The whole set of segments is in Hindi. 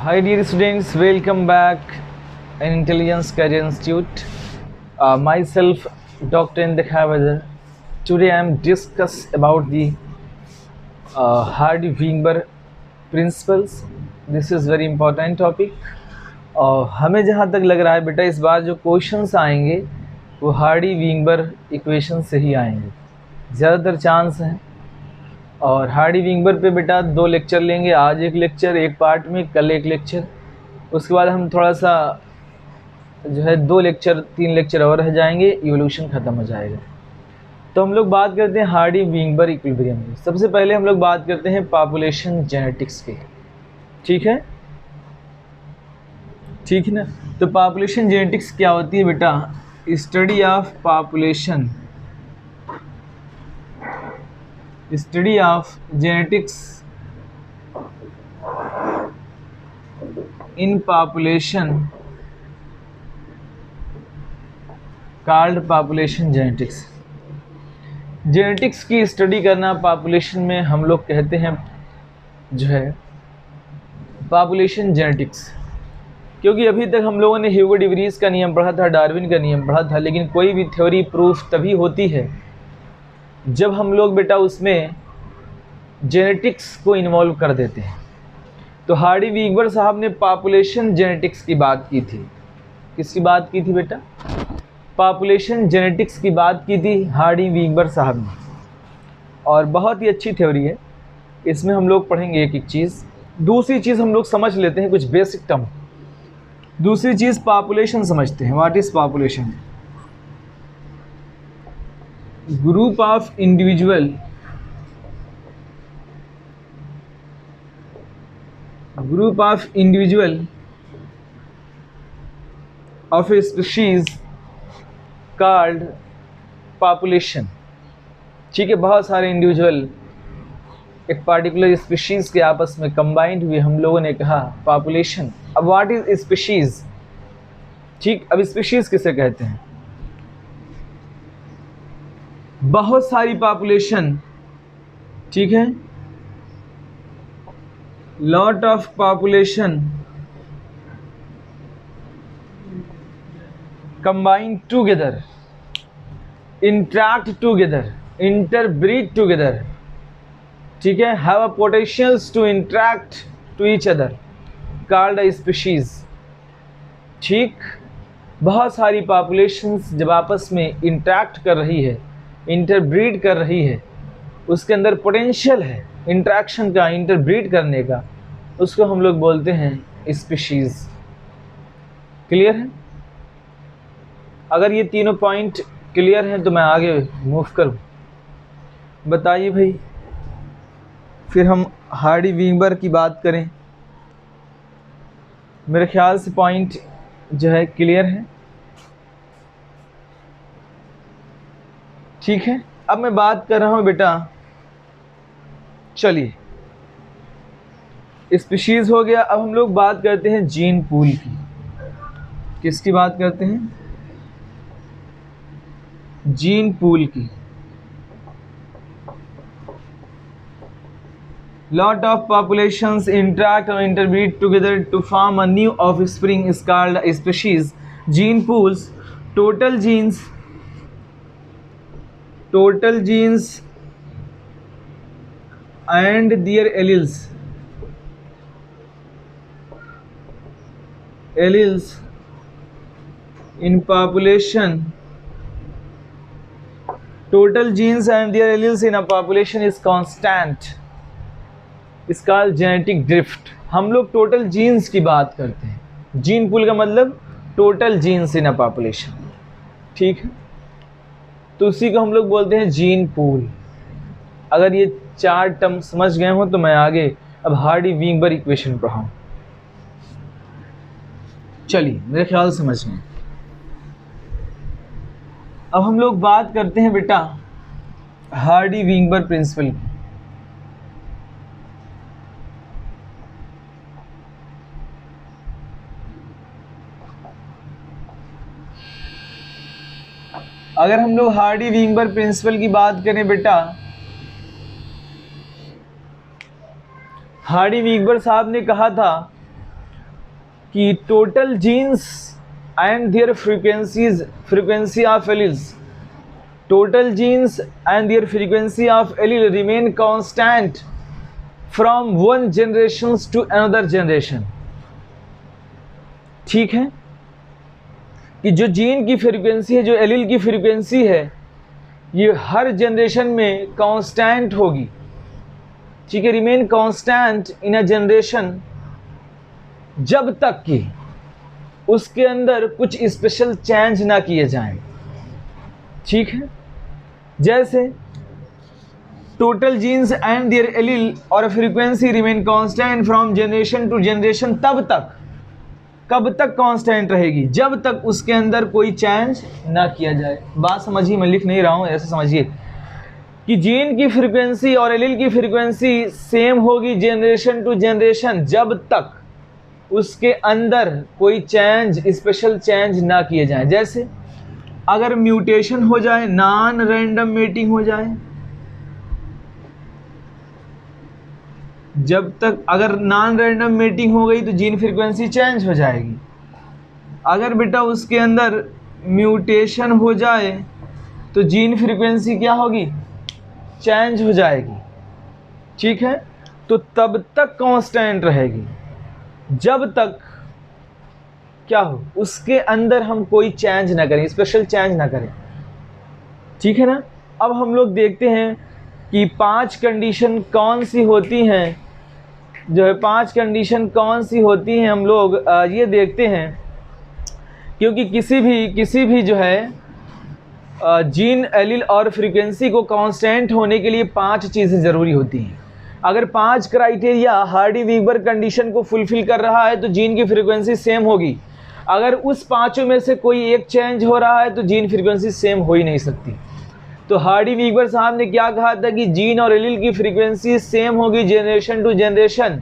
Hi dear students, welcome back in Intelligence Career Institute. Myself Dr. Indak Havadar. Today I am discuss about the Hardy Weinberg principles. This is very important topic. हमें जहाँ तक लग रहा है बेटा इस बार जो क्वेश्चंस आएंगे वो हार्डी विंगबर्ग इक्वेशन से ही आएंगे, ज़्यादातर चांस हैं। और हार्डी विंगबर्ग पे बेटा 2 लेक्चर लेंगे, आज एक लेक्चर एक पार्ट में, कल एक लेक्चर, उसके बाद हम थोड़ा सा जो है 2 लेक्चर 3 लेक्चर और रह जाएंगे, इवोल्यूशन ख़त्म हो जाएगा। तो हम लोग बात करते हैं हार्डी विंगबर्ग इक्विलिब्रियम की। सबसे पहले हम लोग बात करते हैं पॉपुलेशन जेनेटिक्स की, ठीक है ना। तो पॉपुलेशन जेनेटिक्स क्या होती है बेटा? Study of population, study of genetics in population called population genetics. Genetics की स्टडी करना पॉपुलेशन में हम लोग कहते हैं जो है पॉपुलेशन जेनेटिक्स, क्योंकि अभी तक हम लोगों ने ह्यूगो डे व्रीज का नियम पढ़ा था, डार्विन का नियम पढ़ा था, लेकिन कोई भी थ्योरी प्रूफ तभी होती है जब हम लोग बेटा उसमें जेनेटिक्स को इन्वॉल्व कर देते हैं। तो हार्डी विंगबर्ग साहब ने पॉपुलेशन जेनेटिक्स की बात की थी। किसकी बात की थी बेटा? पॉपुलेशन जेनेटिक्स की बात की थी हार्डी विंगबर्ग साहब ने, और बहुत ही अच्छी थ्योरी है। इसमें हम लोग पढ़ेंगे एक एक चीज़। दूसरी चीज़ हम लोग समझ लेते हैं कुछ बेसिक टर्म। दूसरी चीज़ पॉपुलेशन समझते हैं। What is population? Group of individual of a species called population। ठीक है, बहुत सारे इंडिविजुअल एक पार्टिकुलर स्पीशीज़ के आपस में कंबाइंड हुए, हम लोगों ने कहा पॉपुलेशन। अब व्हाट इज स्पीशीज़? ठीक, अब स्पीशीज़ किसे कहते हैं? बहुत सारी पॉपुलेशन, ठीक है, lot of population combine together, interact together, interbreed together, ठीक है, have a potentials to interact to each other, called a species। ठीक, बहुत सारी पॉपुलेशंस जब आपस में इंटरेक्ट कर रही है, इंटरब्रीड कर रही है, उसके अंदर पोटेंशियल है इंटरेक्शन का, इंटरब्रीड करने का, उसको हम लोग बोलते हैं स्पीशीज़। क्लियर है? अगर ये तीनों पॉइंट क्लियर हैं तो मैं आगे मूव करूँ। बताइए भाई, फिर हम हार्डी विंगबर्ग की बात करें। मेरे ख्याल से पॉइंट जो है क्लियर है, ठीक है। अब मैं बात कर रहा हूँ बेटा, चलिए स्पीशीज़ हो गया। अब हम लोग बात करते हैं जीन पूल की। किसकी बात करते हैं? जीन पूल की। Lot of populations interact or interbreed together to form a new offspring is called a species. Gene pools, total genes and their alleles in population. Total genes and their alleles in a population is constant, is called genetic drift। हम लोग टोटल जीन्स की बात करते हैं। जीन पूल का मतलब total genes in a population, ठीक है, तो उसी को हम लोग बोलते हैं जीन पूल। अगर ये 4 टर्म समझ गए हो तो मैं आगे अब हार्डी विंगबर्ग इक्वेशन पढ़ाऊँ। चलिए, मेरे ख्याल समझ गए। अब हम लोग बात करते हैं बेटा हार्डी विंगबर्ग प्रिंसिपल की। अगर हम लोग हार्डी विंगबर्ग प्रिंसिपल की बात करें बेटा, हार्डी विंगबर्ग साहब ने कहा था कि total genes and their frequency of alleles, total genes and their frequency of allele remain constant from one generation to another generation। ठीक है, कि जो जीन की फ्रीक्वेंसी है, जो एलील की फ्रीक्वेंसी है, ये हर जनरेशन में कांस्टेंट होगी। ठीक है, remain constant in a generation, जब तक कि उसके अंदर कुछ स्पेशल चेंज ना किए जाएं। ठीक है, जैसे total genes and their allele और frequency remain constant from generation to generation, तब तक, कब तक कांस्टेंट रहेगी? जब तक उसके अंदर कोई चेंज ना किया जाए। बात समझिए, मैं लिख नहीं रहा हूं, ऐसे समझिए कि जीन की फ्रीक्वेंसी और एलील की फ्रीक्वेंसी सेम होगी जनरेशन टू जनरेशन, जब तक उसके अंदर कोई चेंज, स्पेशल चेंज ना किए जाए। जैसे अगर म्यूटेशन हो जाए, नॉन रैंडम मेटिंग हो जाए, जब तक अगर नॉन रैंडम मेटिंग हो गई तो जीन फ्रीक्वेंसी चेंज हो जाएगी। अगर बेटा उसके अंदर म्यूटेशन हो जाए तो जीन फ्रीक्वेंसी क्या होगी? चेंज हो जाएगी। ठीक है, तो तब तक कांस्टेंट रहेगी जब तक क्या हो, उसके अंदर हम कोई चेंज ना करें, स्पेशल चेंज ना करें। ठीक है ना। अब हम लोग देखते हैं कि 5 कंडीशन कौन सी होती हैं, जो है 5 कंडीशन कौन सी होती हैं, हम लोग ये देखते हैं। क्योंकि किसी भी जो है जीन, एलील और फ्रीक्वेंसी को कांस्टेंट होने के लिए 5 चीज़ें ज़रूरी होती हैं। अगर 5 क्राइटेरिया हार्डी-वीवर कंडीशन को फुलफिल कर रहा है तो जीन की फ्रीक्वेंसी सेम होगी। अगर उस 5 में से कोई एक चेंज हो रहा है तो जीन फ्रीक्वेंसी सेम हो ही नहीं सकती। तो हार्डी-वीवर साहब ने क्या कहा था कि जीन और एलील की फ्रीक्वेंसी सेम होगी जनरेशन टू जनरेशन,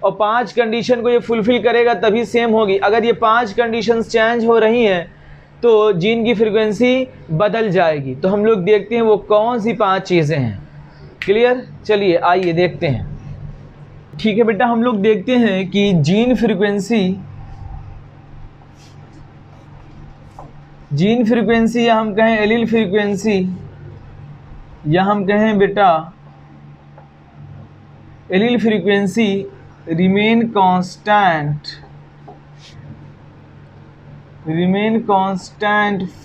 और 5 कंडीशन को ये फुलफिल करेगा तभी सेम होगी। अगर ये 5 कंडीशंस चेंज हो रही हैं तो जीन की फ्रीक्वेंसी बदल जाएगी। तो हम लोग देखते हैं वो कौन सी 5 चीज़ें हैं। क्लियर? चलिए आइए देखते हैं। ठीक है बेटा, हम लोग देखते हैं कि जीन फ्रीक्वेंसी या हम कहें एलील फ्रीक्वेंसी, या हम कहें बेटा allele frequency remain constant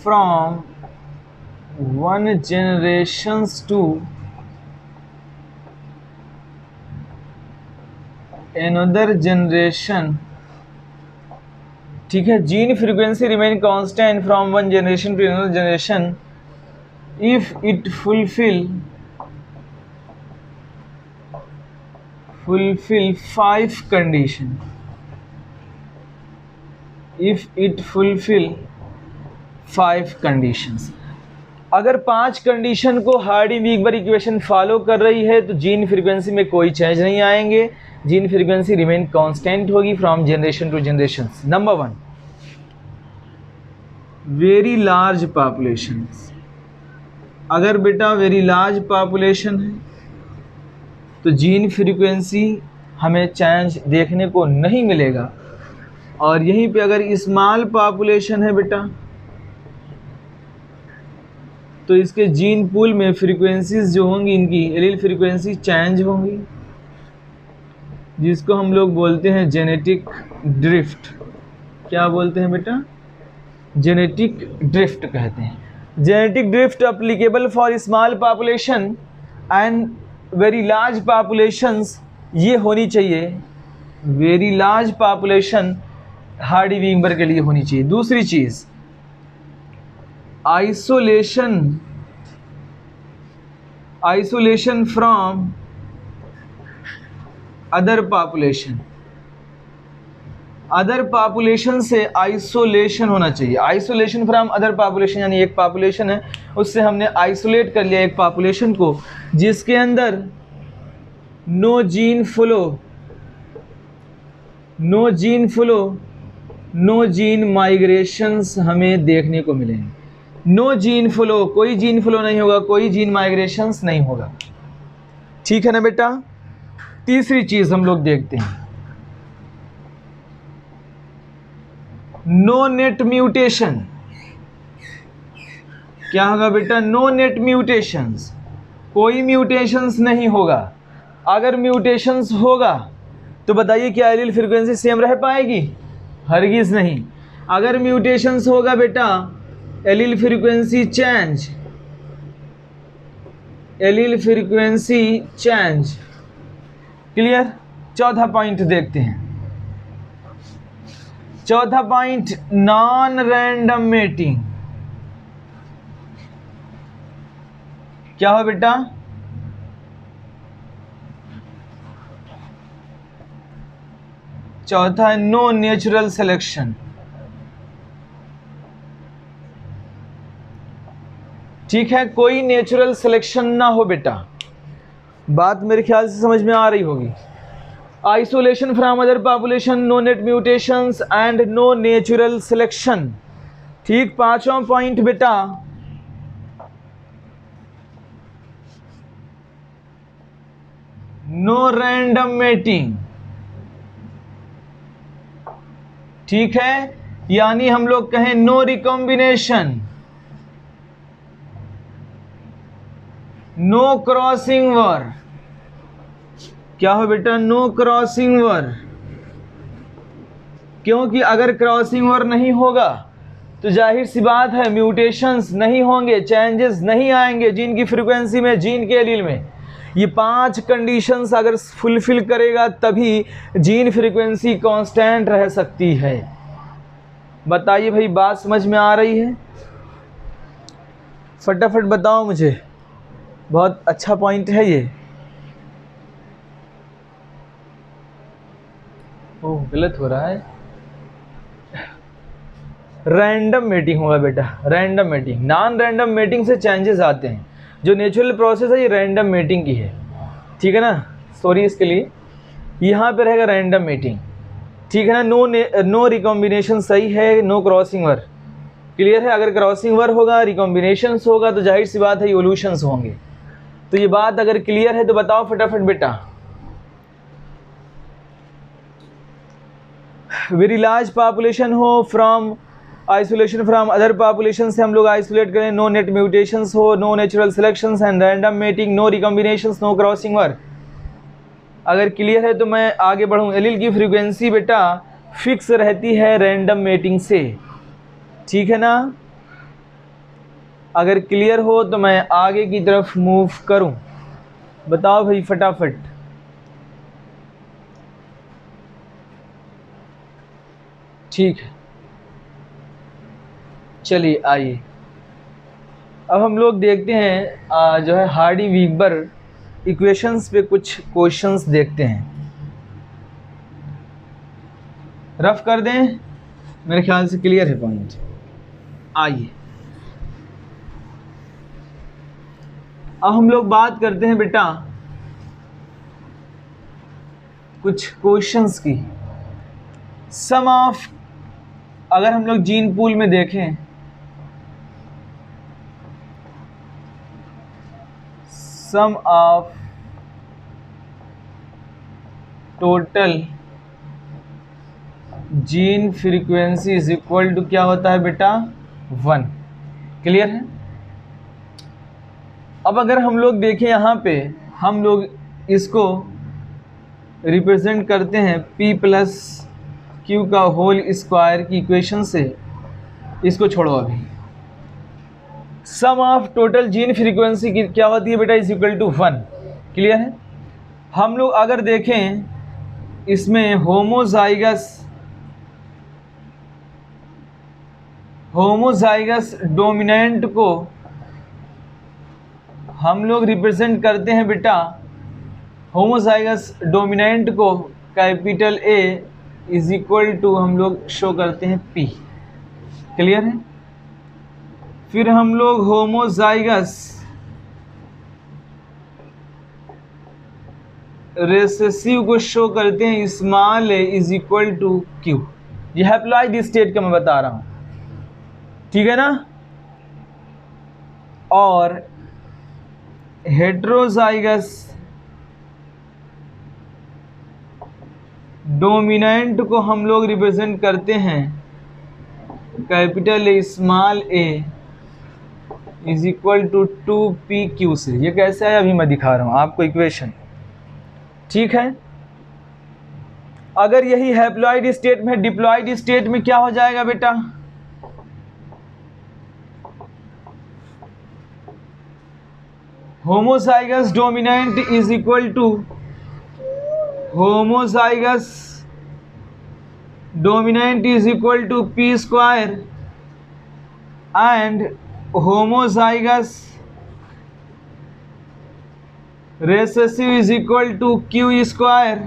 from one generations to another generation। ठीक है, gene frequency remain constant from one generation to another generation if it fulfil 5 condition. If it fulfil 5 conditions. अगर 5 कंडीशन को हार्डी-वीवर इक्वेशन फॉलो कर रही है तो जीन फ्रीक्वेंसी में कोई चेंज नहीं आएंगे, जीन फ्रीक्वेंसी रिमेन कांस्टेंट होगी from generation to generation. Number 1, very large population. अगर बेटा वेरी लार्ज पॉपुलेशन है तो जीन फ्रीक्वेंसी हमें चेंज देखने को नहीं मिलेगा। और यहीं पे अगर स्मॉल पॉपुलेशन है बेटा तो इसके जीन पूल में फ्रीक्वेंसीज जो होंगी, इनकी एलील फ्रीक्वेंसी चेंज होंगी, जिसको हम लोग बोलते हैं जेनेटिक ड्रिफ्ट। क्या बोलते हैं बेटा? जेनेटिक ड्रिफ्ट कहते हैं। Genetic drift applicable for small population and very large populations, ये होनी चाहिए। वेरी लार्ज पॉपुलेशन हार्डी-वीवर के लिए होनी चाहिए। दूसरी चीज़, isolation from other population. Other population से आइसोलेशन होना चाहिए। आइसोलेशन फ्रॉम अदर पॉपुलेशन यानी एक पॉपुलेशन है उससे हमने आइसोलेट कर लिया एक पॉपुलेशन को, जिसके अंदर नो जीन जीन माइग्रेशंस हमें देखने को मिलेंगे। नो जीन फ्लो, कोई जीन फ्लो नहीं होगा, कोई जीन माइग्रेशंस नहीं होगा। ठीक है ना बेटा। तीसरी चीज़ हम लोग देखते हैं, नो नेट म्यूटेशन। क्या होगा बेटा? नो नेट म्यूटेशंस, कोई म्यूटेशंस नहीं होगा। अगर म्यूटेशंस होगा तो बताइए क्या एलील फ्रीक्वेंसी सेम रह पाएगी? हरगिज नहीं। अगर म्यूटेशंस होगा बेटा, allele frequency change, allele frequency change. Clear? चौथा पॉइंट देखते हैं। चौथा पॉइंट, नॉन रैंडम मेटिंग। क्या हो बेटा? चौथा है नो नेचुरल सिलेक्शन। ठीक है, कोई नेचुरल सिलेक्शन ना हो बेटा। बात मेरे ख्याल से समझ में आ रही होगी। Isolation from other population, no net mutations and no natural selection. ठीक, पांचवा पॉइंट बेटा, नो रैंडम मेटिंग। ठीक है, यानी हम लोग कहें नो रिकॉम्बिनेशन, नो क्रॉसिंग वर। क्या हो बेटा? नो क्रॉसिंग वर। क्योंकि अगर क्रॉसिंग वर नहीं होगा तो जाहिर सी बात है म्यूटेशंस नहीं होंगे, चेंजेस नहीं आएंगे जीन की फ्रीक्वेंसी में, जीन के एलील में। ये 5 कंडीशंस अगर फुलफिल करेगा तभी जीन फ्रीक्वेंसी कांस्टेंट रह सकती है। बताइए भाई, बात समझ में आ रही है? फटाफट बताओ मुझे, बहुत अच्छा पॉइंट है ये। ओह, गलत हो रहा है। रैंडम मेटिंग होगा बेटा, random mating. Non random mating से चेंजेस आते हैं। जो नेचुरल प्रोसेस है ये रैंडम मेटिंग की है। ठीक है ना? सॉरी इसके लिए। यहाँ पे रहेगा रैंडम मेटिंग। ठीक है ना? नो रिकॉम्बिनेशन सही है, नो क्रॉसिंग वर। क्लियर है? अगर क्रॉसिंग वर होगा, रिकॉम्बिनेशंस होगा तो जाहिर सी बात है इवोल्यूशंस होंगे। तो ये बात अगर क्लियर है तो बताओ फटाफट बेटा। वेरी लार्ज पॉपुलेशन हो, from isolation from other population से हम लोग आइसोलेट करें, नो नेट म्यूटेशंस हो, no natural selections and random mating, no recombinations, no crossing over. अगर क्लियर है तो मैं आगे बढ़ूँ। एलील की फ्रीक्वेंसी बेटा फिक्स रहती है रैंडम मेटिंग से। ठीक है ना? अगर क्लियर हो तो मैं आगे की तरफ मूव करूं। बताओ भाई फटाफट। ठीक है, चलिए आइए अब हम लोग देखते हैं जो है हार्डी वीबर इक्वेशंस पे कुछ क्वेश्चंस देखते हैं। रफ कर दें, मेरे ख्याल से क्लियर है पॉइंट। आइए अब हम लोग बात करते हैं बेटा कुछ क्वेश्चंस की। सम ऑफ, अगर हम लोग जीन पूल में देखें, sum of total gene frequency is equal to क्या होता है बेटा? 1। क्लियर है? अब अगर हम लोग देखें यहाँ पे, हम लोग इसको रिप्रेजेंट करते हैं p प्लस क्यू का होल स्क्वायर की इक्वेशन से। इसको छोड़ो अभी। सम ऑफ टोटल जीन फ्रीक्वेंसी की क्या होती है बेटा? Is equal to 1। क्लियर है? हम लोग अगर देखें इसमें होमोजाइगस डोमिनेंट को हम लोग रिप्रेजेंट करते हैं बेटा, होमोजाइगस डोमिनेंट को capital A is equal to हम लोग शो करते हैं P। क्लियर है? फिर हम लोग होमोजाइगस रेसेसिव को शो करते हैं small a is equal to Q। ये हैप्लॉइड स्टेट का मैं बता रहा हूं। ठीक है ना? और हेट्रोजाइगस डोमिनेंट को हम लोग रिप्रेजेंट करते हैं capital A small A is equal to 2pq से। ये कैसे है अभी मैं दिखा रहा हूँ आपको इक्वेशन, ठीक है। अगर यही हैप्लॉइड स्टेट में, डिप्लॉइड स्टेट में क्या हो जाएगा बेटा, homozygous dominant is equal to homozygous dominant is equal to P square and homozygous recessive is equal to Q square.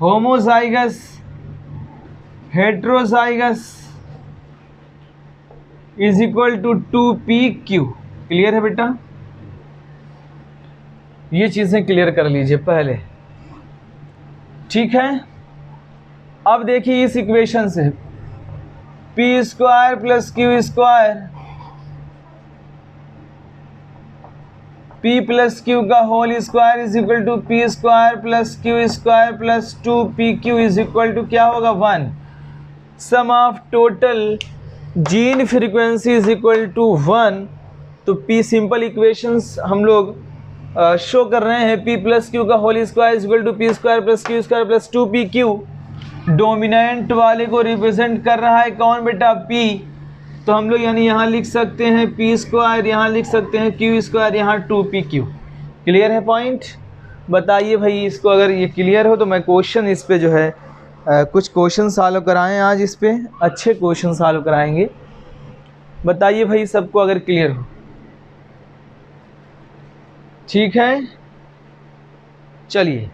Homozygous heterozygous is equal to 2pq। Clear है बेटा, ये चीजें क्लियर कर लीजिए पहले, ठीक है। अब देखिए इस इक्वेशन से p square plus Q square, p plus Q का whole square is equal to P square plus Q square plus 2pq is equal to क्या होगा 1। Sum of total gene frequency is equal to 1। तो पी सिंपल इक्वेशंस हम लोग शो कर रहे हैं। पी प्लस क्यू का whole square is equal to P square plus Q square plus 2pq। Dominant वाले को रिप्रेजेंट कर रहा है कौन बेटा, पी। तो हम लोग यानी यहाँ लिख सकते हैं पी स्क्वायर, यहाँ लिख सकते हैं क्यू स्क्वायर, यहाँ 2pq। क्लियर है पॉइंट? बताइए भाई, इसको अगर ये क्लियर हो तो मैं क्वेश्चन इस पे जो है कुछ क्वेश्चन सॉल्व कराएं आज, इस पे अच्छे क्वेश्चन सॉल्व कराएंगे। बताइए भाई सबको अगर क्लियर हो, ठीक है। चलिए,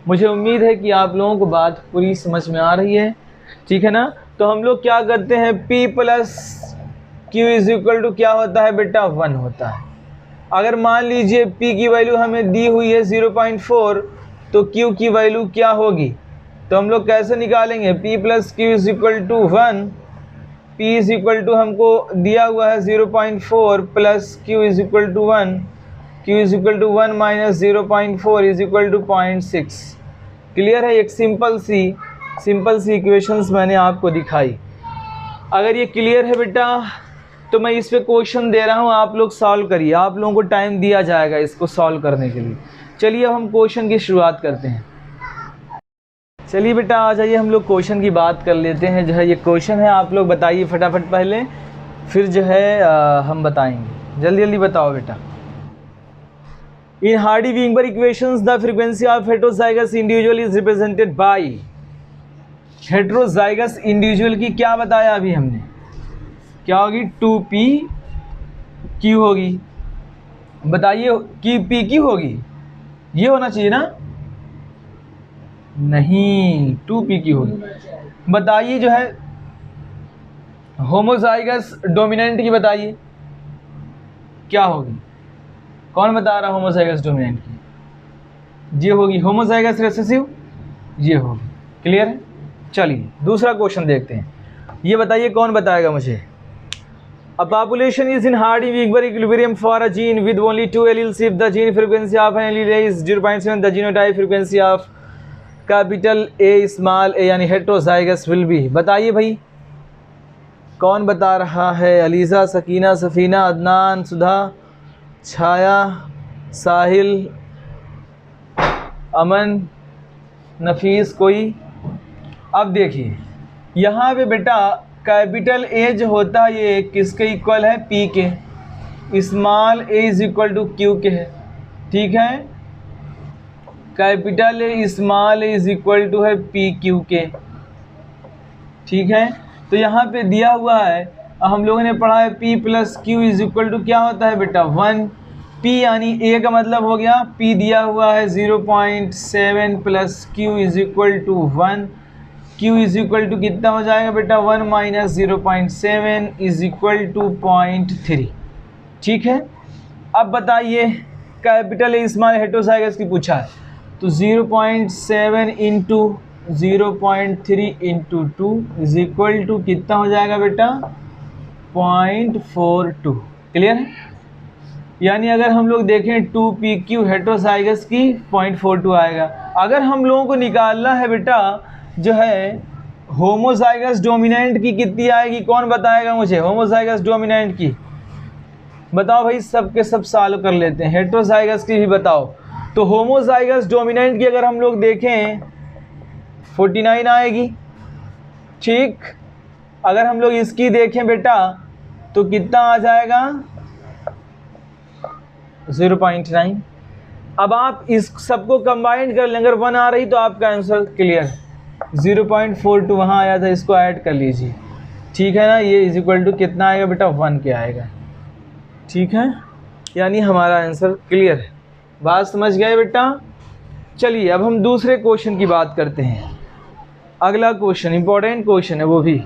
मुझे उम्मीद है कि आप लोगों को बात पूरी समझ में आ रही है, ठीक है ना। तो हम लोग क्या करते हैं, P plus Q is equal to क्या होता है बेटा 1 होता है। अगर मान लीजिए P की वैल्यू हमें दी हुई है 0.4, तो Q की वैल्यू क्या होगी, तो हम लोग कैसे निकालेंगे, P plus Q is equal to 1। P is equal to हमको दिया हुआ है 0.4 plus Q is equal to 1। Q is equal to 1 minus 0.4 is equal to 0.6। Clear है? एक सिंपल सी इक्वेशंस मैंने आपको दिखाई। अगर ये क्लियर है बेटा तो मैं इस पे क्वेश्चन दे रहा हूँ, आप लोग सॉल्व करिए। आप लोगों को टाइम दिया जाएगा इसको सॉल्व करने के लिए। चलिए अब हम क्वेश्चन की शुरुआत करते हैं। चलिए बेटा आ जाइए, हम लोग क्वेश्चन की बात कर लेते हैं। जो है ये क्वेश्चन है, आप लोग बताइए फटाफट पहले, फिर जो है हम बताएंगे। जल्दी जल्दी बताओ बेटा। In Hardy Weinberg equations the frequency of heterozygous individual is represented by. Heterozygous individual की क्या बताया अभी हमने, क्या होगी, 2pq होगी। बताइए कि pq होगी, ये होना चाहिए ना, नहीं 2pq होगी। बताइए जो है होमोजाइगस डोमिनेंट की बताइए क्या होगी, कौन बता रहा है होमोजाइगस डोमिनेंट की, ये होगी। होमोजाइगस रिसेसिव ये होगी। क्लियर है? चलिए दूसरा क्वेश्चन देखते हैं। ये बताइए कौन बताएगा मुझे। A population is in Hardy-Weinberg equilibrium for a gene with only 2 alleles if the gene frequency of an allele is 0.7, the genotype frequency of capital A small a यानी heterozygous will be। बताइए भाई कौन बता रहा है, अलीज़ा, सकीना, सफ़ीना, अदनान, सुधा, छाया, साहिल, अमन, नफीस, कोई। अब देखिए यहाँ पे बेटा कैपिटल ए जो होता है ये किसके इक्वल है, पी के। Small A is equal to Q के है, ठीक है। Capital A small A is equal to है पी क्यू के, ठीक है। तो यहाँ पे दिया हुआ है, हम लोगों ने पढ़ा है P plus Q is equal to क्या होता है बेटा 1। P यानी A का मतलब हो गया, P दिया हुआ है 0.7 plus Q is equal to 1। Q is equal to कितना हो जाएगा बेटा 1 माइनस 0.7 इज इक्वल टू 0.3, ठीक है। अब बताइए कैपिटल ए स्मॉल हेट्रोजाइगस की पूछा है, तो 0.7 into 0.3 into 2 is equal to कितना हो जाएगा बेटा 0.42। क्लियर है? यानी अगर हम लोग देखें 2pq हेट्रोजाइगस की 0.42 आएगा। अगर हम लोगों को निकालना है बेटा जो है होमोजाइगस डोमिनेंट की कितनी आएगी, कौन बताएगा मुझे होमोजाइगस डोमिनेंट की? बताओ भाई, सब के सब सॉल्व कर लेते हैं। हेट्रोजाइगस की भी बताओ। तो होमोजाइगस डोमिनेंट की अगर हम लोग देखें 49 आएगी, ठीक। अगर हम लोग इसकी देखें बेटा तो कितना आ जाएगा 0.9। अब आप इस सबको कंबाइन कर लें, अगर 1 आ रही तो आपका आंसर क्लियर। 0.42 वहाँ आया था, इसको ऐड कर लीजिए, ठीक है ना। ये इज इक्वल टू कितना आएगा बेटा 1 के आएगा, ठीक है। यानी हमारा आंसर क्लियर है। बात समझ गए बेटा? चलिए अब हम दूसरे क्वेश्चन की बात करते हैं। अगला क्वेश्चन इंपॉर्टेंट क्वेश्चन है वो भी।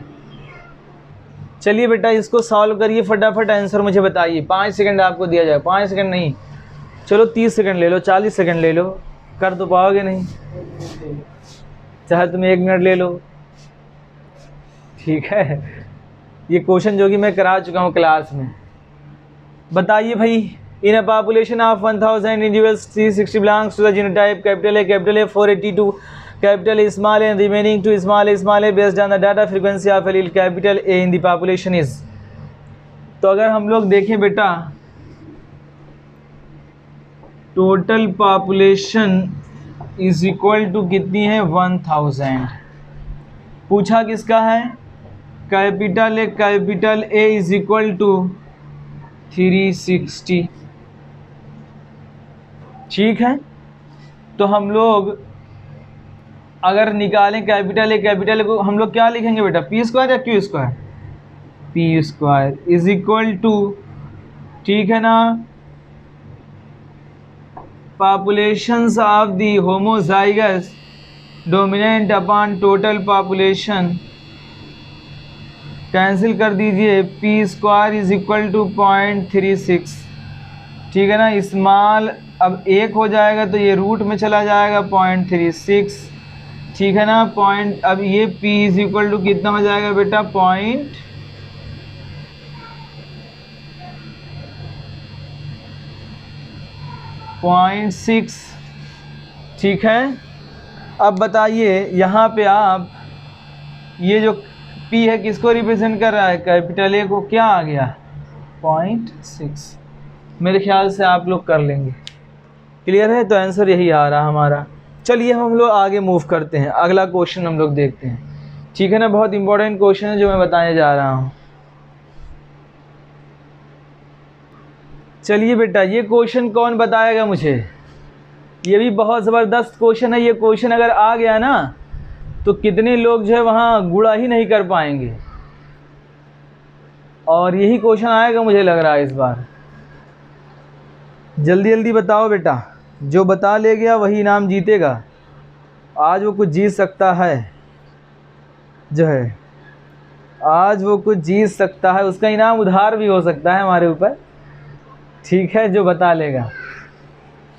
चलिए बेटा इसको सॉल्व करिए, फटाफट आंसर मुझे बताइए। 5 सेकंड आपको दिया जाए, 5 सेकंड नहीं, चलो 30 सेकंड ले लो, 40 सेकंड ले लो, कर तो पाओगे नहीं, चाहे तुम 1 मिनट ले लो, ठीक है। ये क्वेश्चन जो कि मैं करा चुका हूँ क्लास में। बताइए भाई, in a population of 1000 individuals 360 belongs to the genotype capital A 482 capital small a remaining to small a based on the data frequency of allele capital A in the population is. तो अगर हम लोग देखें बेटा total population is equal to कितनी है 1000। पूछा किसका है, capital A is equal to 360, ठीक है। तो हम लोग अगर निकालें कैपिटल को हम लोग क्या लिखेंगे बेटा, पी स्क्वायर या Q square, P square is equal to, ठीक है ना, populations of the homozygous dominant upon total population, cancel कर दीजिए, P square is equal to 0.36, ठीक है ना। स्मॉल अब 1 हो जाएगा तो ये रूट में चला जाएगा 0.36, ठीक है ना। पॉइंट अब ये p इज इक्वल टू कितना हो जाएगा बेटा 0.6, ठीक है। अब बताइए यहाँ पे आप ये जो p है किसको रिप्रेजेंट कर रहा है, कैपिटल ए को, क्या आ गया 0.6। मेरे ख्याल से आप लोग कर लेंगे, क्लियर है। तो आंसर यही आ रहा हमारा। चलिए हम लोग आगे मूव करते हैं, अगला क्वेश्चन हम लोग देखते हैं, ठीक है ना। बहुत इंपॉर्टेंट क्वेश्चन है जो मैं बताने जा रहा हूँ। चलिए बेटा ये क्वेश्चन कौन बताएगा मुझे, ये भी बहुत ज़बरदस्त क्वेश्चन है। ये क्वेश्चन अगर आ गया ना तो कितने लोग जो है वहाँ गुणा ही नहीं कर पाएंगे, और यही क्वेश्चन आएगा मुझे लग रहा है इस बार। जल्दी जल्दी बताओ बेटा, जो बता ले गया वही इनाम जीतेगा। आज वो कुछ जीत सकता है, जो है आज वो कुछ जीत सकता है, उसका इनाम उधार भी हो सकता है हमारे ऊपर, ठीक है, जो बता लेगा।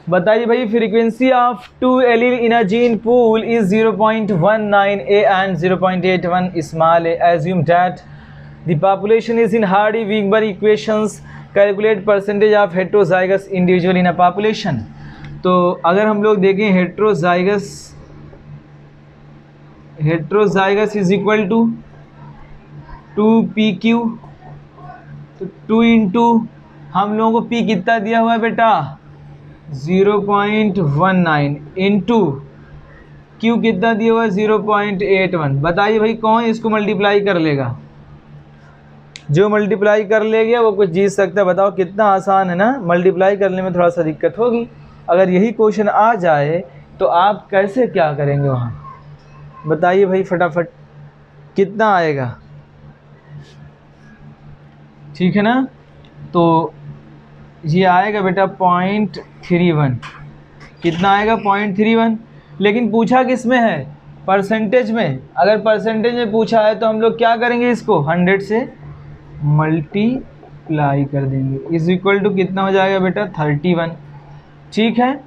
बताइए भाई, frequency of 2 allele in a gene pool is 0.19 A and 0.81 small a. Assume that the population is in Hardy Weinberg equations, calculate percentage of heterozygous individual in a population. तो अगर हम लोग देखें heterozygous is equal to 2pq, तो 2 इंटू हम लोगों को p कितना दिया हुआ है बेटा 0.19 इंटू q कितना दिया हुआ है 0.81। बताइए भाई कौन इसको मल्टीप्लाई कर लेगा, जो मल्टीप्लाई कर ले गया वो कुछ जीत सकता है। बताओ कितना आसान है ना, मल्टीप्लाई करने में थोड़ा सा दिक्कत होगी। अगर यही क्वेश्चन आ जाए तो आप कैसे क्या करेंगे वहाँ, बताइए भाई फटाफट कितना आएगा, ठीक है ना। तो ये आएगा बेटा 0.31, कितना आएगा 0.31। लेकिन पूछा किस में है, परसेंटेज में। अगर परसेंटेज में पूछा है तो हम लोग क्या करेंगे, इसको 100 से मल्टीप्लाई कर देंगे, इज इक्वल टू कितना हो जाएगा बेटा 31, ठीक है।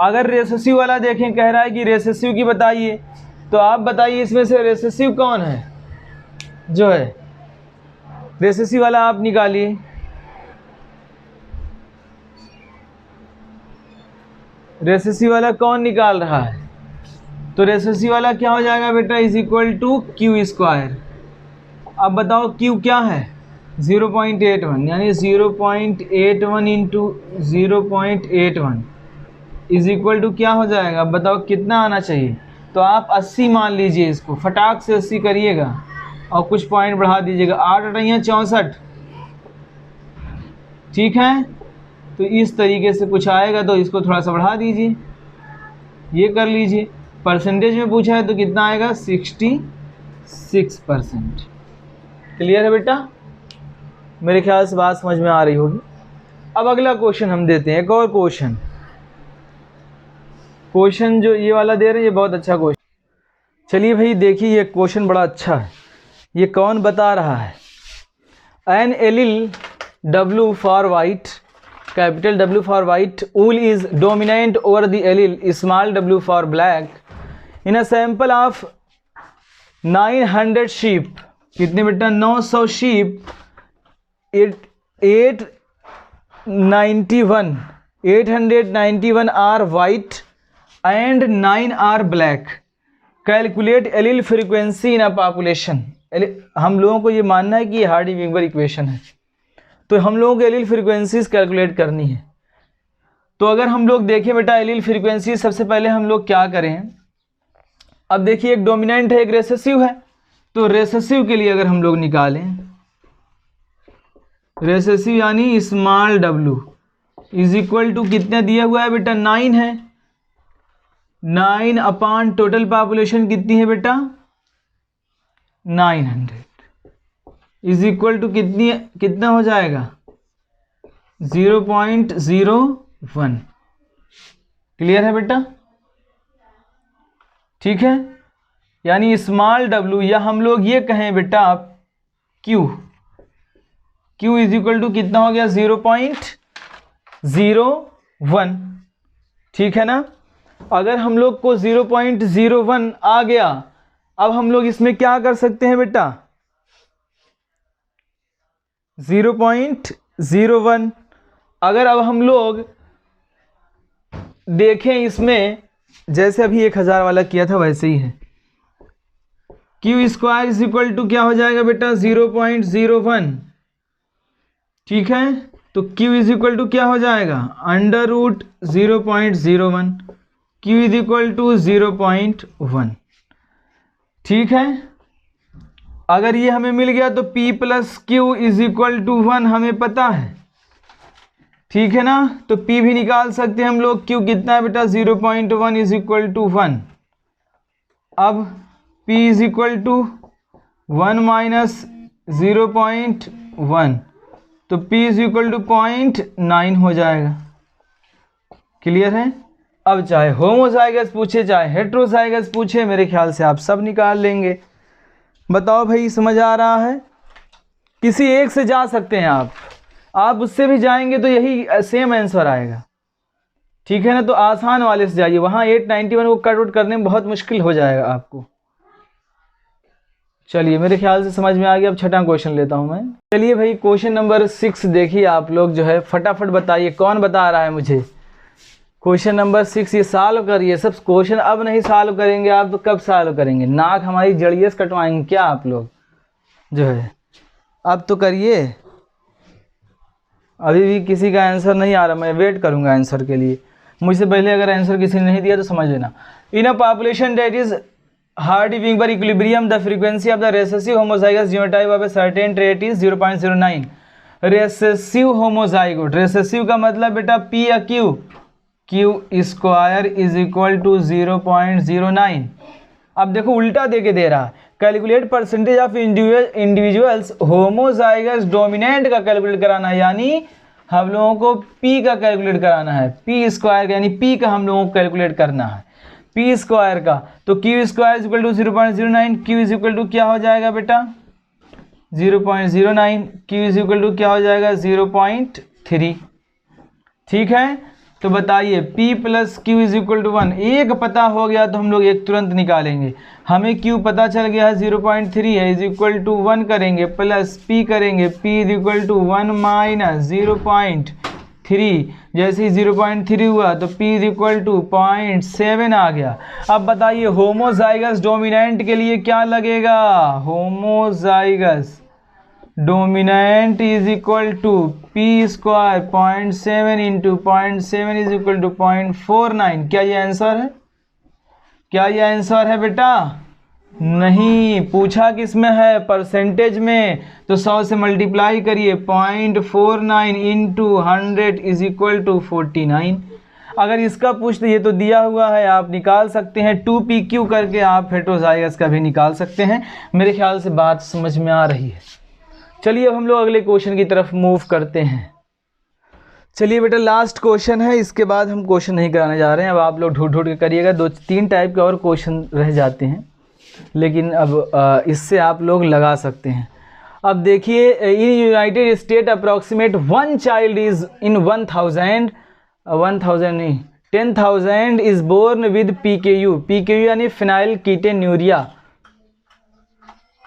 अगर रेसेसिव वाला देखें, कह रहा है कि रेसेसिव की बताइए, तो आप बताइए इसमें से रेसेसिव कौन है, जो है रेसेसिव वाला आप निकालिए। रेसेसिव वाला कौन निकाल रहा है, तो रेसेसिव वाला क्या हो जाएगा बेटा, is equal to Q square. अब बताओ क्यू क्या है, 0.81, यानी 0.81 इंटू 0.81 इज इक्वल टू क्या हो जाएगा, बताओ कितना आना चाहिए। तो आप 80 मान लीजिए, इसको फटाक से 80 करिएगा और कुछ पॉइंट बढ़ा दीजिएगा, 8 अटैया 64, ठीक है। तो इस तरीके से कुछ आएगा, तो इसको थोड़ा सा बढ़ा दीजिए, ये कर लीजिए। परसेंटेज में पूछा है तो कितना आएगा, 66%। क्लियर है बेटा, मेरे ख्याल से बात समझ में आ रही होगी। अब अगला क्वेश्चन हम देते हैं, एक और क्वेश्चन जो ये वाला दे रहे हैं, ये बहुत अच्छा क्वेश्चन। चलिए भाई देखिए, ये क्वेश्चन बड़ा अच्छा है। ये कौन बता रहा है, an allele W for white, capital W for white, wool is dominant over the allele small w for black in a sample of 900 sheep। कितने बेटा, 900 sheep, 891 are white and 9 are black। Calculate allele frequency in a population. हम लोगों को ये मानना है कि ये हार्डी विंबर इक्वेशन है, तो हम लोगों को एलिल फ्रीक्वेंसीज कैलकुलेट करनी है। तो अगर हम लोग देखें बेटा एलिल फ्रीक्वेंसी, सबसे पहले हम लोग क्या करें, अब देखिए एक डोमिनेंट है एक रेसेसिव है, तो रेसेसिव के लिए अगर हम लोग निकालें, रेसेसिव यानी small w is equal to कितना दिया हुआ है बेटा, 9 है, 9 अपॉन टोटल पॉपुलेशन कितनी है बेटा, 900 इज इक्वल टू कितना हो जाएगा, 0.01। क्लियर है बेटा, ठीक है। यानी स्मॉल w, या हम लोग ये कहें बेटा q इज इक्वल टू कितना हो गया, 0.01, ठीक है ना। अगर हम लोग को 0.01 आ गया, अब हम लोग इसमें क्या कर सकते हैं बेटा, 0.01 अगर अब हम लोग देखें इसमें, जैसे अभी 1000 वाला किया था वैसे ही है, Q square is equal to क्या हो जाएगा बेटा, 0.01, ठीक है। तो क्यू इज इक्वल टू क्या हो जाएगा, under root 0.01, Q is equal to 0.1, ठीक है। अगर ये हमें मिल गया तो P plus Q is equal to 1 हमें पता है, ठीक है ना। तो P भी निकाल सकते हैं हम लोग, Q कितना है बेटा, 0.1 इज इक्वल टू 1। अब P is equal to 1 minus 0.1, तो P इज इक्वल टू 0.9 हो जाएगा। क्लियर है। अब चाहे होमोजाइगस पूछे चाहे हेट्रोजाइगस पूछे, मेरे ख्याल से आप सब निकाल लेंगे। बताओ भाई समझ आ रहा है। किसी एक से जा सकते हैं आप उससे भी जाएंगे तो यही सेम आंसर आएगा, ठीक है ना। तो आसान वाले से जाइए, वहाँ 891 को कट आउट करने में बहुत मुश्किल हो जाएगा आपको। चलिए मेरे ख्याल से समझ में आ गया। अब छठा क्वेश्चन लेता हूँ मैं। चलिए भाई क्वेश्चन नंबर 6 देखिए आप लोग जो है, फटाफट बताइए कौन बता रहा है मुझे। क्वेश्चन नंबर 6 ये सॉल्व करिए। सब क्वेश्चन अब नहीं सॉल्व करेंगे आप, तो कब सॉल्व करेंगे? नाक हमारी जड़िए से कटवाएंगे क्या आप लोग जो है? अब तो करिए। अभी भी किसी का आंसर नहीं आ रहा, मैं वेट करूंगा आंसर के लिए। मुझसे पहले अगर आंसर किसी ने नहीं दिया तो समझ लेना। In a population that is Hardy Weinberg equilibrium the frequency of the recessive homozygous genotype of a certain trait is 0.09। Recessive homozygote, recessive का मतलब बेटा P या Q, Q square is equal to 0.09। अब देखो उल्टा दे के दे रहा है। Calculate percentage of individuals homozygous dominant का कैलकुलेट कराना है, यानी हम लोगों को P का कैलकुलेट कराना है। P स्क्वायर का यानी P का हम लोगों को कैलकुलेट करना है, P स्क्वायर का। तो Q square is equal to 0.09, Q is equal to क्या हो जाएगा बेटा 0.09, Q इज इक्वल टू क्या हो जाएगा 0.3। ठीक है, तो बताइए P plus Q is equal to 1। एक पता हो गया तो हम लोग एक तुरंत निकालेंगे। हमें Q पता चल गया है 0.3 है, इज इक्वल टू 1 करेंगे प्लस P करेंगे, P is equal to 1 minus 3, जैसे ही 0.3 हुआ तो P इज इक्वल टू 0.7 आ गया। अब बताइए होमोजाइगस डोमिनेंट के लिए क्या लगेगा? Homozygous dominant is equal to P square 0.7 into 0.7 is equal to 0.49। क्या ये आंसर है? क्या ये आंसर है बेटा? नहीं, पूछा किस में है? परसेंटेज में। तो 100 से मल्टीप्लाई करिए, 0.49 इंटू 100 इज इक्वल टू 49। अगर इसका पूछते ये तो दिया हुआ है, आप निकाल सकते हैं 2pq करके, आप हेटेरोजाइगस का भी निकाल सकते हैं। मेरे ख्याल से बात समझ में आ रही है। चलिए अब हम लोग अगले क्वेश्चन की तरफ मूव करते हैं। चलिए बेटा लास्ट क्वेश्चन है, इसके बाद हम क्वेश्चन नहीं कराने जा रहे हैं। अब आप लोग ढूंढ ढूंढ के करिएगा, 2-3 टाइप के और क्वेश्चन रह जाते हैं, लेकिन अब इससे आप लोग लगा सकते हैं। अब देखिए, in United State approximate 1 child is in 1000 नहीं 10,000 is born with PKU। PKU यानी फिनाइल कीटोन्यूरिया,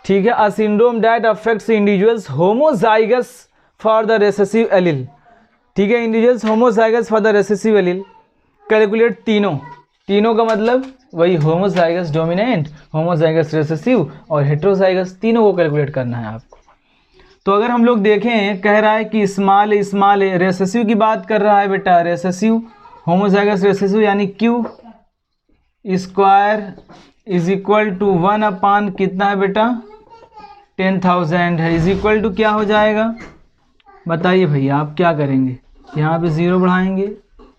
ठीक है, a syndrome that affects individuals homozygous for the recessive allele. ठीक है, individuals homozygous for the recessive allele. Calculate तीनों का मतलब वही होमोजाइगस डोमिनेंट, होमोजाइगस रेसेसिव और हेटेरोजाइगस, तीनों को कैलकुलेट करना है आपको। तो अगर हम लोग देखें, कह रहा है कि स्मॉल रेसेसिव की बात कर रहा है बेटा, रेसेसिव होमोजाइगस रेसेसिव यानी Q square is equal to 1 upon कितना है बेटा? 10,000 है, इज इक्वल टू क्या हो जाएगा? बताइए भैया, आप क्या करेंगे? यहाँ पे 0 बढ़ाएंगे,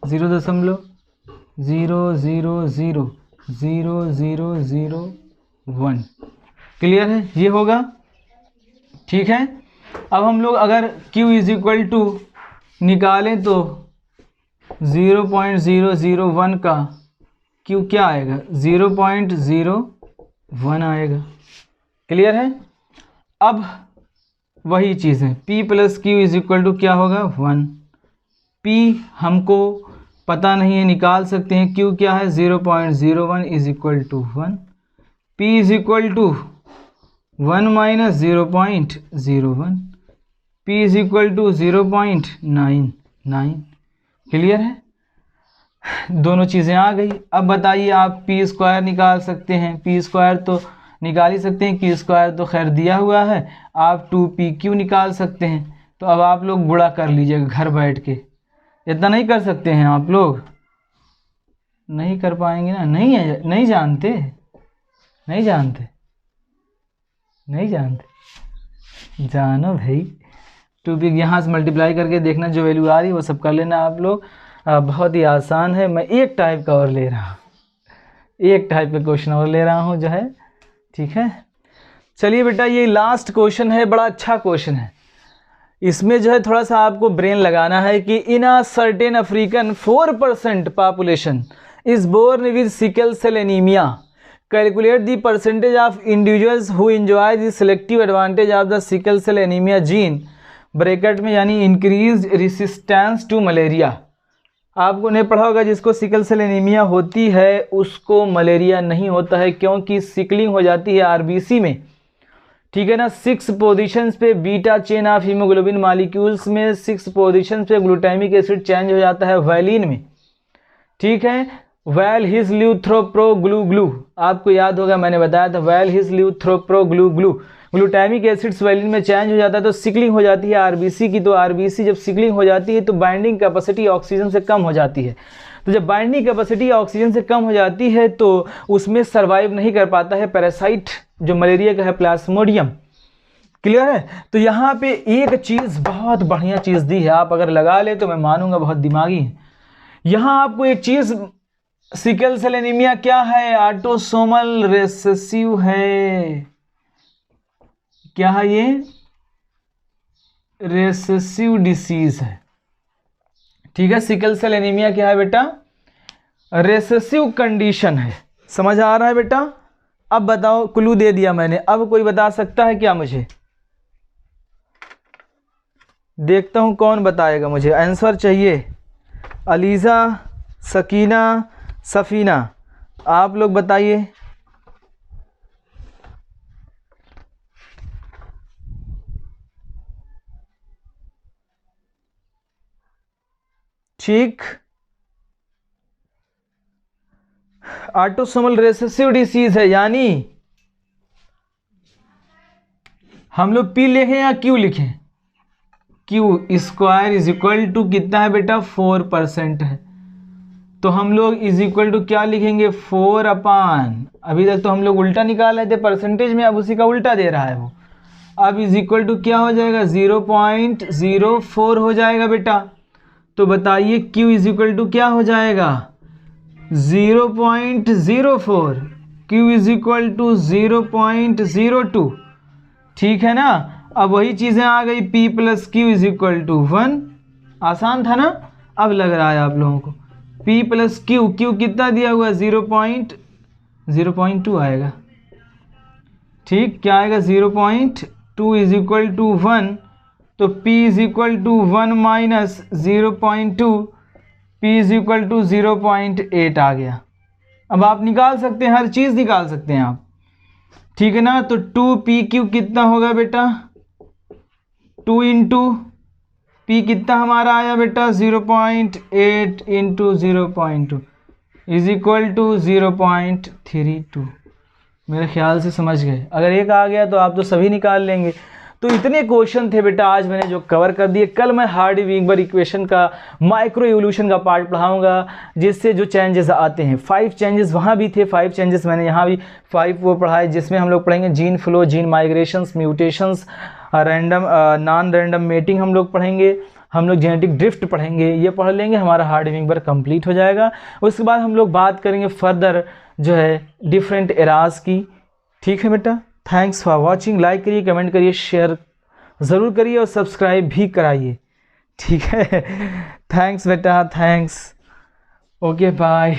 0.000000001। क्लियर है? ये होगा, ठीक है। अब हम लोग अगर Q इज इक्वल टू निकालें तो 0.001 का Q क्या आएगा? 0.01 आएगा। क्लियर है? अब वही चीज़ है, P plus Q is equal to क्या होगा? 1। P हमको पता नहीं है, निकाल सकते हैं। Q क्या है? 0.01 is equal to 1। P is equal to 1 minus 0.01। P is equal to 0.99। Clear है? दोनों चीज़ें आ गई। अब बताइए, आप P स्क्वायर निकाल सकते हैं। P स्क्वायर तो निकाल ही सकते हैं, Q स्क्वायर तो खैर दिया हुआ है। आप 2pq निकाल सकते हैं। तो अब आप लोग गुणा कर लीजिएगा घर बैठ के। इतना नहीं कर सकते हैं आप लोग? नहीं कर पाएंगे ना? नहीं जानते, जानो भाई। 2p यहाँ से मल्टीप्लाई करके देखना, जो वैल्यू आ रही है वो सब कर लेना आप लोग। बहुत ही आसान है। मैं एक टाइप का और ले रहा हूँ, एक टाइप का क्वेश्चन और ले रहा हूँ जो है, ठीक है। चलिए बेटा, ये लास्ट क्वेश्चन है, बड़ा अच्छा क्वेश्चन है। इसमें जो है थोड़ा सा आपको ब्रेन लगाना है कि in a certain African 4% population is born with sickle cell anaemia, calculate the percentage of individuals who enjoy the selective advantage of the sickle cell anaemia gene, bracket में यानी इंक्रीज रेसिस्टेंस टू मलेरिया। आपको नहीं पढ़ा होगा, जिसको सिकल सेल एनीमिया होती है उसको मलेरिया नहीं होता है, क्योंकि सिकलिंग हो जाती है आरबीसी में, ठीक है ना। 6 पोजीशंस पे beta chain of haemoglobin molecules में 6 पोजीशंस पे ग्लूटामिक एसिड चेंज हो जाता है वैलिन में, ठीक है। Val his leu thr pro glu glu, आपको याद होगा मैंने बताया था, val his leu thr pro glu glu, glutamic acids valine में चेंज हो जाता है तो सिकलिंग हो जाती है आरबीसी की। तो आरबीसी जब सिकलिंग हो जाती है तो बाइंडिंग कैपेसिटी ऑक्सीजन से कम हो जाती है। तो जब बाइंडिंग कैपेसिटी ऑक्सीजन से कम हो जाती है तो उसमें सर्वाइव नहीं कर पाता है पैरासाइट जो मलेरिया का है, प्लाज्मोडियम। क्लियर है? तो यहाँ पे एक चीज़ बहुत बढ़िया चीज़ दी है, आप अगर लगा ले तो मैं मानूंगा बहुत दिमागी है। यहाँ आपको एक चीज़, सिकल सेल एनीमिया क्या है? ऑटोसोमल रिसेसिव है। क्या है ये? रेसेसिव डिसीज है, ठीक है। सिकल सेल एनीमिया क्या है बेटा? रेसेसिव कंडीशन है। समझ आ रहा है बेटा? अब बताओ, क्लू दे दिया मैंने, अब कोई बता सकता है क्या मुझे? देखता हूं कौन बताएगा, मुझे आंसर चाहिए। अलीज़ा, सकीना, सफीना, आप लोग बताइए। ठीक। ऑटोसोमल रिसेसिव डिसीज है, यानी हम लोग पी लिखें या क्यू लिखें? Q square is equal to कितना है बेटा? 4% है। तो हम लोग इज इक्वल टू क्या लिखेंगे? 4 अपान, अभी तक तो हम लोग उल्टा निकाल रहे थे परसेंटेज में, अब उसी का उल्टा दे रहा है वो। अब इज इक्वल टू क्या हो जाएगा? 0.04 हो जाएगा बेटा। तो बताइए Q इज इक्वल टू क्या हो जाएगा? 0.04। Q इज इक्वल टू 0.02, ठीक है ना। अब वही चीजें आ गई, P plus Q is equal to 1। आसान था ना? अब लग रहा है आप लोगों को। P प्लस Q, Q कितना दिया हुआ है? 0.02 आएगा, ठीक। क्या आएगा? 0.2 इज इक्वल टू 1। तो P is equal to 1 minus 0.2, P is equal to 0.8 आ गया। अब आप निकाल सकते हैं, हर चीज़ निकाल सकते हैं आप, ठीक है ना। तो 2PQ कितना होगा बेटा? 2 इंटू P कितना हमारा आया बेटा? 0.8 इंटू 0.2 इज इक्वल टू 0.32। मेरे ख्याल से समझ गए। अगर एक आ गया तो आप तो सभी निकाल लेंगे। तो इतने क्वेश्चन थे बेटा आज मैंने जो कवर कर दिए। कल मैं हार्डी-विंबर इक्वेशन का माइक्रो इवोल्यूशन का पार्ट पढ़ाऊंगा, जिससे जो चेंजेस आते हैं। 5 चेंजेस वहाँ भी थे, 5 चेंजेस मैंने यहाँ भी 5 वो पढ़ाए, जिसमें हम लोग पढ़ेंगे gene flow, gene migrations, mutations, random non random mating हम लोग पढ़ेंगे, हम लोग जेनेटिक ड्रिफ्ट पढ़ेंगे। ये पढ़ लेंगे, हमारा हार्डी-विंबर कंप्लीट हो जाएगा। उसके बाद हम लोग बात करेंगे फर्दर जो है डिफरेंट एराज की, ठीक है बेटा। Thanks for watching. लाइक करिए, कमेंट करिए, शेयर ज़रूर करिए और सब्सक्राइब भी कराइए, ठीक है। थैंक्स बेटा, थैंक्स। Okay bye.